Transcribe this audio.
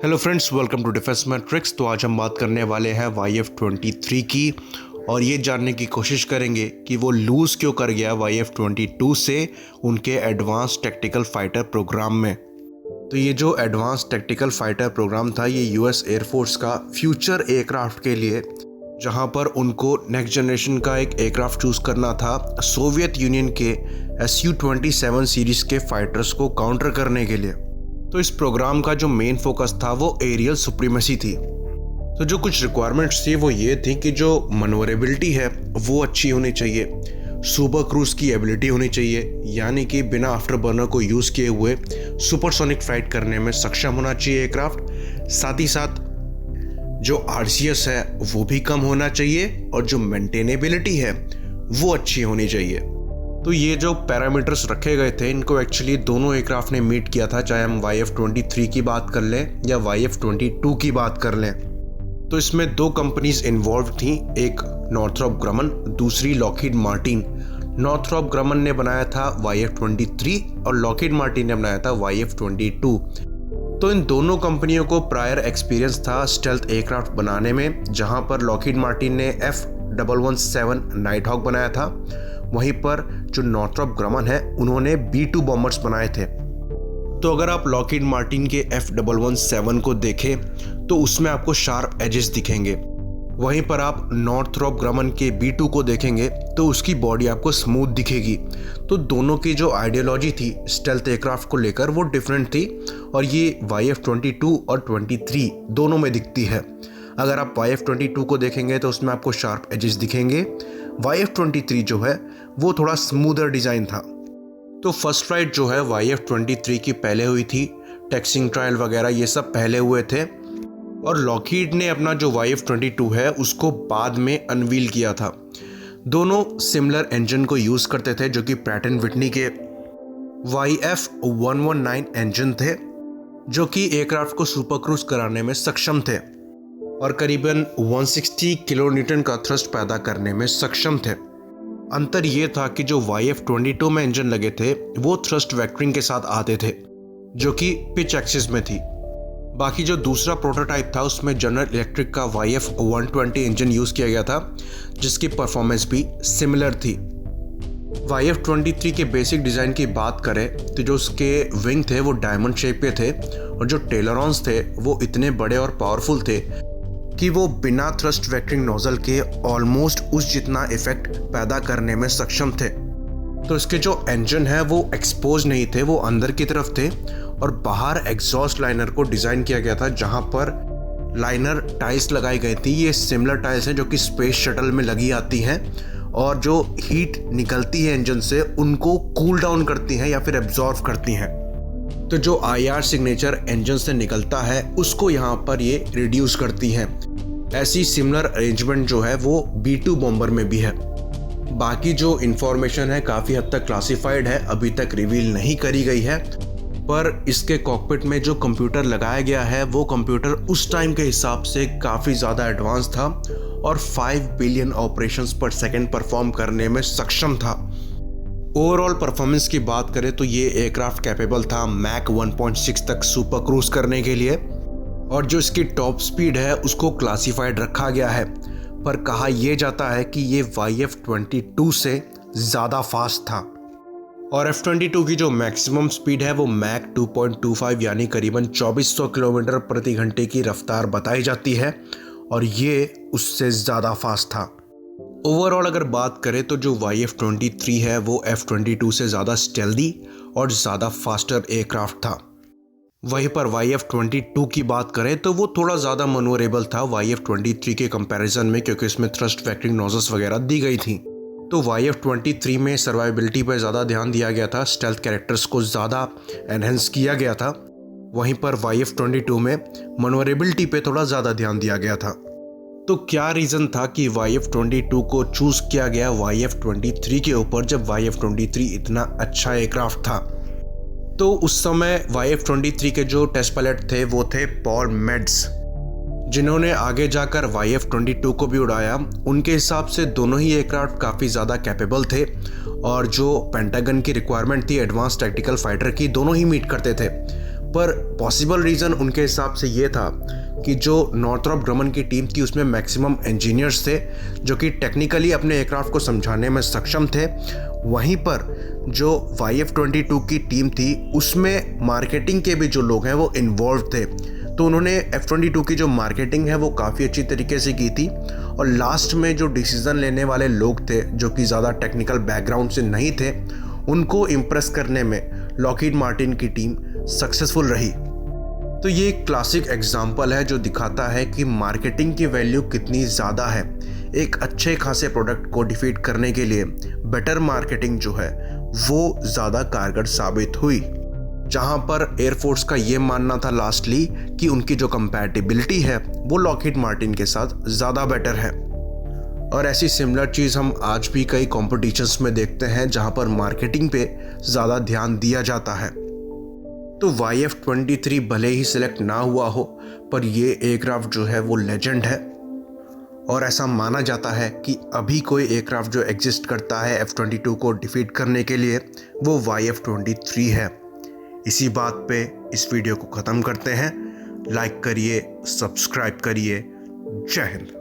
Hello friends, welcome to Defence Matrix. तो आज हम बात करने वाले हैं YF-23 की और ये जानने की कोशिश करेंगे कि वो लूज़ क्यों कर गया YF-22 से उनके एडवांस टैक्टिकल फाइटर प्रोग्राम में। तो ये जो एडवांस टैक्टिकल फाइटर प्रोग्राम था ये यूएस एयरफोर्स का फ्यूचर एयरक्राफ्ट के लिए, जहां पर उनको नेक्स्ट जनरेशन का एक एयरक्राफ्ट चूज़ करना था सोवियत यूनियन के Su-27 सीरीज़ के फाइटर्स को काउंटर करने के लिए। तो इस प्रोग्राम का जो मेन फोकस था वो एरियल सुप्रीमेसी थी। तो जो कुछ रिक्वायरमेंट्स थी वो ये थी कि जो मनोवरेबिलिटी है वो अच्छी होनी चाहिए, सुपर क्रूज की एबिलिटी होनी चाहिए, यानी कि बिना आफ्टर बर्नर को यूज़ किए हुए सुपरसोनिक फ्लाइट करने में सक्षम होना चाहिए एयरक्राफ्ट। साथ ही साथ जो RCS है वो भी कम होना चाहिए और जो मेंटेनेबिलिटी है वो अच्छी होनी चाहिए। तो ये जो पैरामीटर्स रखे गए थे इनको एक्चुअली दोनों एयरक्राफ्ट ने मीट किया था, चाहे हम YF-23 की बात कर लें या YF-22 की बात कर लें। तो इसमें दो कंपनीज इन्वॉल्व थी, एक नॉर्थरॉप ग्रमन, दूसरी लॉकहीड मार्टिन। नॉर्थरॉप ग्रमन ने बनाया था YF-23 और लॉकहीड मार्टिन ने बनाया था YF-22। तो इन दोनों कंपनियों को प्रायर एक्सपीरियंस था स्टेल्थ एयरक्राफ्ट बनाने में, जहां पर लॉकहीड मार्टिन ने F117 नाइटहॉक बनाया था, वहीं पर जो नॉर्थरॉप ग्रमन है उन्होंने B-2 बॉम्बर्स बनाए थे। तो अगर आप लॉकहीड मार्टिन के F117 को देखें तो उसमें आपको शार्प एजेस दिखेंगे, वहीं पर आप नॉर्थरॉप ग्रमन के B-2 को देखेंगे तो उसकी बॉडी आपको स्मूथ दिखेगी। तो दोनों की जो आइडियोलॉजी थी स्टेल्थ एयरक्राफ्ट को लेकर वो डिफरेंट थी और ये YF-22 और 23 दोनों में दिखती है। अगर आप YF-22 को देखेंगे तो उसमें आपको शार्प एजेस दिखेंगे, YF-23 जो है वो थोड़ा स्मूदर डिज़ाइन था। तो फर्स्ट फ्लाइट जो है YF-23 की पहले हुई थी, टेस्टिंग ट्रायल वगैरह ये सब पहले हुए थे, और लॉकहीड ने अपना जो YF-22 है उसको बाद में अनवील किया था। दोनों सिमिलर इंजन को यूज़ करते थे जो कि प्रैट एंड विटनी के YF-119 इंजन थे, जो कि एयरक्राफ्ट को सुपर क्रूज कराने में सक्षम थे और करीबन 160 किलो न्यूटन का थ्रस्ट पैदा करने में सक्षम थे। अंतर ये था कि जो YF-22 में इंजन लगे थे वो थ्रस्ट वेक्टरिंग के साथ आते थे, जो कि पिच एक्सिस में थी। बाकी जो दूसरा प्रोटोटाइप था उसमें जनरल इलेक्ट्रिक का YF-120 इंजन यूज़ किया गया था, जिसकी परफॉर्मेंस भी सिमिलर थी। YF-23 के बेसिक डिज़ाइन की बात करें तो जो उसके विंग थे वो डायमंड शेप के थे और जो टेलरॉन्स थे वो इतने बड़े और पावरफुल थे कि वो बिना थ्रस्ट वेक्टरिंग नोजल के ऑलमोस्ट उस जितना इफेक्ट पैदा करने में सक्षम थे। तो इसके जो इंजन है वो एक्सपोज नहीं थे, वो अंदर की तरफ थे और बाहर एग्जॉस्ट लाइनर को डिज़ाइन किया गया था, जहां पर लाइनर टाइल्स लगाई गई थी। ये सिमिलर टाइल्स हैं जो कि स्पेस शटल में लगी आती हैं और जो हीट निकलती है इंजन से उनको कूल डाउन करती हैं या फिर एब्जॉर्व करती हैं। तो जो IR सिग्नेचर इंजन से निकलता है उसको यहाँ पर ये रिड्यूस करती हैं। ऐसी सिमिलर अरेंजमेंट जो है वो B-2 बॉम्बर में भी है। बाकी जो इन्फॉर्मेशन है काफ़ी हद तक क्लासिफाइड है, अभी तक रिवील नहीं करी गई है, पर इसके कॉकपिट में जो कंप्यूटर लगाया गया है वो कंप्यूटर उस टाइम के हिसाब से काफ़ी ज़्यादा एडवांस था और 5 बिलियन ऑपरेशंस पर सेकेंड परफॉर्म करने में सक्षम था। ओवरऑल परफॉर्मेंस की बात करें तो ये एयरक्राफ्ट कैपेबल था मैक 1.6 तक सुपर क्रूज करने के लिए, और जो इसकी टॉप स्पीड है उसको क्लासिफाइड रखा गया है, पर कहा यह जाता है कि ये YF-22 से ज़्यादा फास्ट था। और F-22 की जो मैक्सिमम स्पीड है वो मैक 2.25 यानी करीबन 2400 किलोमीटर प्रति घंटे की रफ्तार बताई जाती है और ये उससे ज़्यादा फास्ट था। ओवरऑल अगर बात करें तो जो YF-23 है वो F-22 से ज़्यादा स्टेल्दी और ज़्यादा फास्टर एयरक्राफ्ट था। वहीं पर YF-22 की बात करें तो वो थोड़ा ज़्यादा मनोवरेबल था YF-23 के कंपैरिजन में, क्योंकि इसमें थ्रस्ट वेक्टरिंग नोजल्स वगैरह दी गई थी। तो YF-23 में सर्वाइबिलिटी पर ज़्यादा ध्यान दिया गया था, स्टेल्थ कैरेक्टर्स को ज़्यादा एनहेंस किया गया था, वहीं पर YF-22 में मनोवरेबिलिटी पे थोड़ा ज़्यादा ध्यान दिया गया था। तो क्या रीज़न था कि YF-22 को चूज़ किया गया YF-23 के ऊपर, जब YF-23 इतना अच्छा एयरक्राफ्ट था? तो उस समय YF-23 के जो टेस्ट पायलट थे वो थे पॉल मेड्स, जिन्होंने आगे जाकर YF-22 को भी उड़ाया। उनके हिसाब से दोनों ही एयरक्राफ्ट काफ़ी ज़्यादा कैपेबल थे और जो पेंटागन की रिक्वायरमेंट थी एडवांस टैक्टिकल फाइटर की, दोनों ही मीट करते थे। पर पॉसिबल रीज़न उनके हिसाब से ये था कि जो नॉर्थरॉप ग्रमन की टीम थी उसमें मैक्सिमम इंजीनियर्स थे जो कि टेक्निकली अपने एयरक्राफ्ट को समझाने में सक्षम थे। वहीं पर जो YF-22 की टीम थी उसमें मार्केटिंग के भी जो लोग हैं वो इन्वॉल्व थे, तो उन्होंने F-22 की जो मार्केटिंग है वो काफ़ी अच्छी तरीके से की थी। और लास्ट में जो डिसीज़न लेने वाले लोग थे जो कि ज़्यादा टेक्निकल बैकग्राउंड से नहीं थे, उनको इम्प्रेस करने में लॉकहीड मार्टिन की टीम सक्सेसफुल रही। तो ये एक क्लासिक एग्जाम्पल है जो दिखाता है कि मार्केटिंग की वैल्यू कितनी ज़्यादा है। एक अच्छे खासे प्रोडक्ट को डिफीट करने के लिए बेटर मार्केटिंग जो है वो ज़्यादा कारगर साबित हुई। जहाँ पर एयरफोर्स का ये मानना था लास्टली कि उनकी जो कंपैटिबिलिटी है वो लॉकहीड मार्टिन के साथ ज़्यादा बेटर है। और ऐसी सिमिलर चीज़ हम आज भी कई कॉम्पिटिशन्स में देखते हैं जहाँ पर मार्केटिंग पे ज़्यादा ध्यान दिया जाता है। तो YF-23 भले ही सिलेक्ट ना हुआ हो, पर ये एयरक्राफ्ट जो है वो लेजेंड है। और ऐसा माना जाता है कि अभी कोई एयरक्राफ्ट जो एग्जिस्ट करता है F-22 को डिफीट करने के लिए वो YF-23 है। इसी बात पे इस वीडियो को ख़त्म करते हैं। लाइक करिए, सब्सक्राइब करिए। जय हिंद।